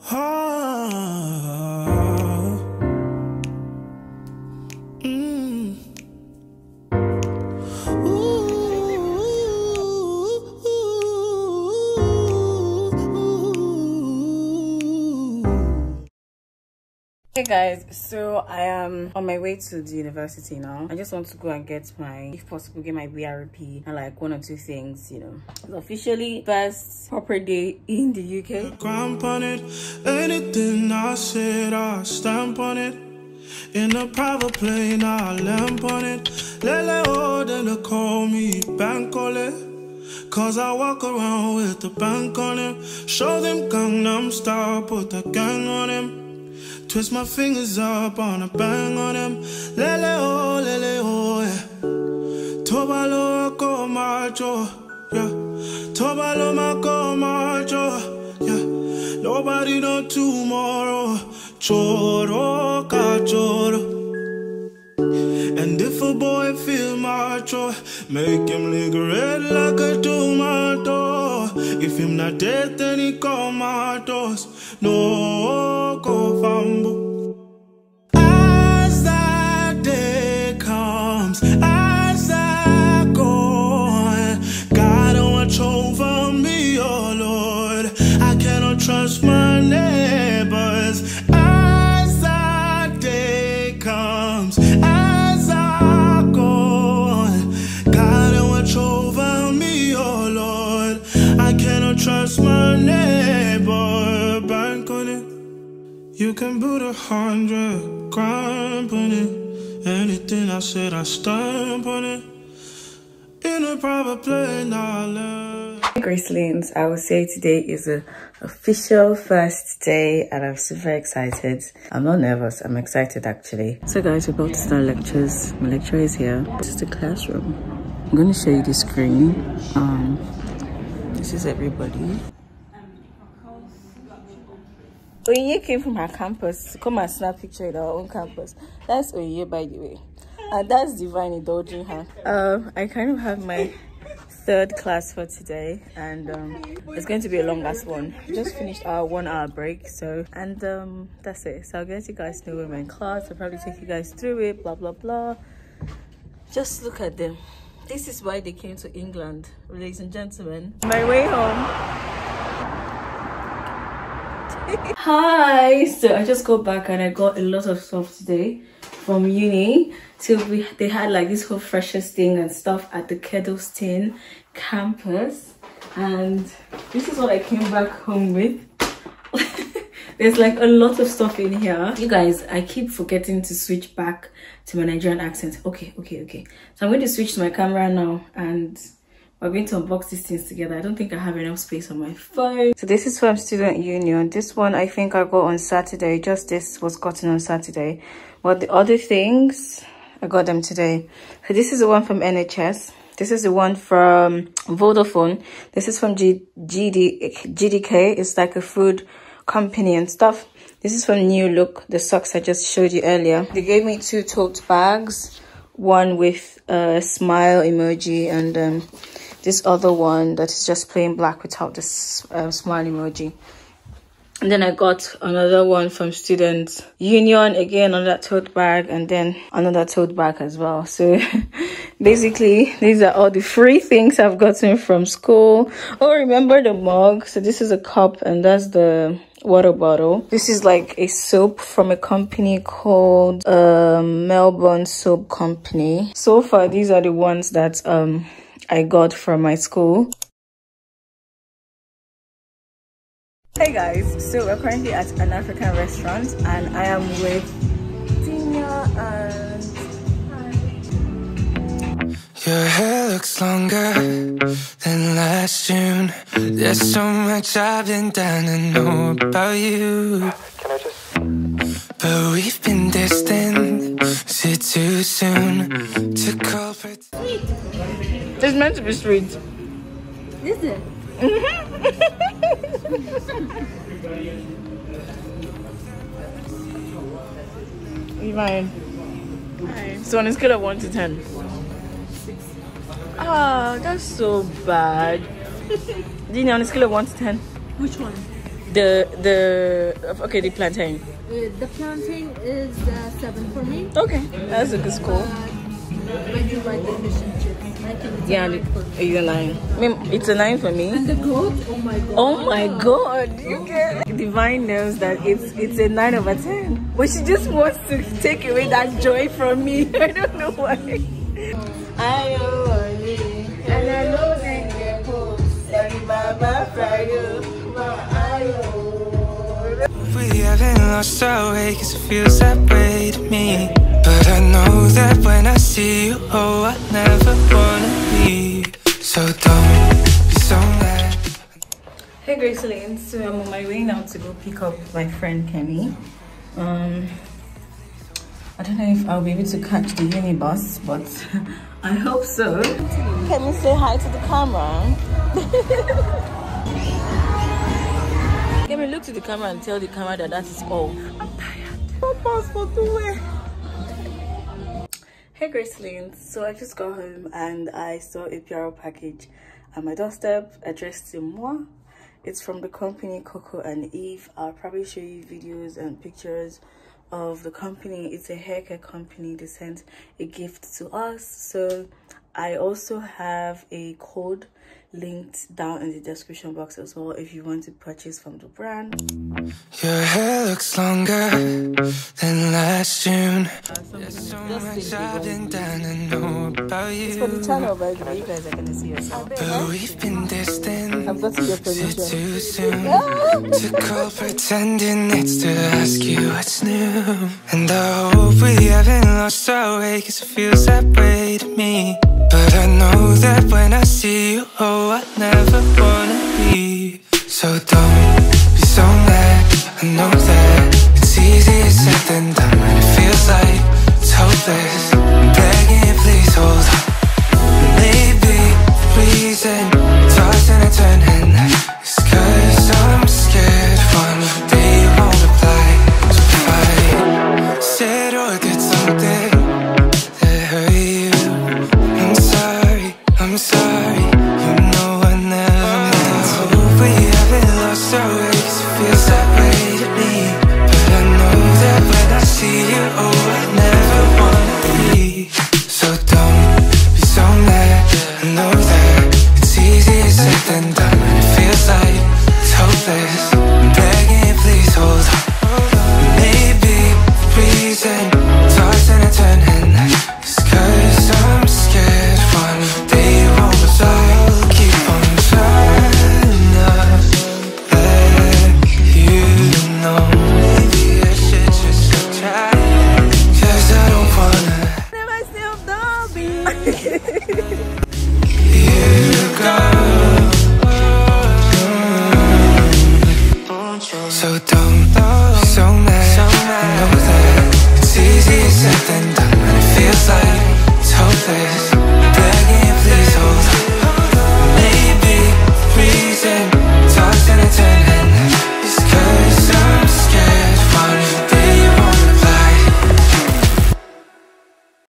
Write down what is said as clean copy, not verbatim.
Hey guys, so I am on my way to the university now. I just want to go and get my, if possible, get my BRP and like 1 or 2 things, you know. It's officially first proper day in the UK. Cramp on it, anything I said, I stamp on it. In a private plane, I lamp on it. Lele oh, then they call me Bankole. Cause I walk around with the bank on him. Show them Gangnam Style, put the gang on him. Twist my fingers up on a bang on him. Lele oh, yeah. Tobalo ko macho, yeah. Tobalo mako macho, yeah. Nobody know tomorrow. Choro ka choro. And if a boy feel macho, make him lick red like a tomato. If him not dead, then he comatose. No go fambo. As that day comes, as I go, God watch over me, oh Lord. I cannot trust my neighbors. As that day comes, as I go, God watch over me, oh Lord. I cannot trust my neighbor. Bank on it. You can put 100 grand on it. Anything I said, I stamp on it. In a private plane, I love. Hey GRAYCYLYNs, I would say today is the official first day and I'm super excited. I'm not nervous, I'm excited actually. So guys, we're about to start lectures. My lecturer is here. This is the classroom. I'm going to show you the screen. This is everybody. Oye came from her campus to come and snap a picture at our own campus. That's Oye, by the way. And that's Divine indulging her. I kind of have my 3rd class for today, and it's going to be a long last one. We just finished our 1-hour break, so that's it. So I'll get you guys to know we're in class. I'll probably take you guys through it, blah blah blah. Just look at them. This is why they came to England, ladies and gentlemen. My way home. Hi, so I just got back and I got a lot of stuff today from uni. So they had like this whole freshers thing and stuff at the Kedleston campus, and this is what I came back home with. There's like a lot of stuff in here. You guys, I keep forgetting to switch back to my Nigerian accent. Okay, so I'm going to switch to my camera now and we're going to unbox these things together. I don't think I have enough space on my phone. So this is from Student Union. This one I think I got on Saturday. Just this was gotten on Saturday. But the other things, I got them today. So this is the one from NHS. This is the one from Vodafone. This is from GDK. It's like a food company and stuff. This is from New Look, the socks I just showed you earlier. They gave me 2 tote bags. One with a smile emoji and this other one that is just plain black without the smile emoji. And then I got another one from Student Union, again on that tote bag, and then another tote bag as well. So basically these are all the free things I've gotten from school. Oh, remember the mug? So this is a cup and that's the water bottle. This is like a soap from a company called Melbourne Soap Company. So far these are the ones that I got from my school. Hey guys, so we're currently at an African restaurant and I am with Tina and Your hair looks longer than last June. There's so much I've been dying to know about you. Can I just... But we've been distant. Is it too soon to call for... Sweet. It's meant to be sweet. Is it? You mind? Hi. So on a scale of 1 to 10. 6. Oh, that's so bad. Dina, on a scale of 1 to 10. Which one? The plantain. The plantain is 7 for me. Okay, that's a good score. I do like the fish and chips. I think it's Yeah, a 9 for me. it's a 9. I mean, it's a 9 for me. And the goat, oh my god. Oh my god, you get Divine knows that it's a 9 over 10. But she just wants to take away that joy from me. I don't know why. I and I know they get post. We haven't lost our way, cause it feels that way to me. But I know that when I see you, oh, I never wanna leave. So don't be so mad. Hey GRAYCYLYNs, so I'm on my way now to go pick up my friend KEMI. I don't know if I'll be able to catch the uni bus, but I hope so. KEMI, say hi to the camera. KEMI, look to the camera and tell the camera that that is all. I'm tired. No passport to wear. Hey GRAYCYLYNs, so I just got home and I saw a PRO package at my doorstep addressed to moi. It's from the company Coco and Eve. I'll probably show you videos and pictures of the company. It's a hair care company. They sent a gift to us. So I also have a code linked down in the description box as well if you want to purchase from the brand. Your hair looks longer than last June. There's so much I've been down to know about you. It's for the channel, by the way. You guys are gonna see yourself. But we've been distant. I've got to get permission. Too soon to call, pretending it's to ask you what's new. And I hope we haven't lost our way, cause it feels that way to me. But I know that when I see you, oh, I never wanna leave. So don't be so mad. I know that it's easier said than done, and it feels like it's hopeless. I'm begging you, please hold on. Maybe the reason toss and I turn and it's cause I'm scared one day you won't reply. So if I said or did something that hurt you, I'm sorry, you know I never meant to. I hope we haven't lost our way, cause it feels that way to me. But I know that when I see you, oh, I never wanna leave. So don't be so mad. I know that it's easier said than done, and it feels like it's hopeless. I'm begging you, please hold on. Maybe the reason toss and I turn and it's cause I'm scared one day you won't reply. I'll keep on trying not let you know. Maybe I should just try, cause I don't wanna. Myself, don't be.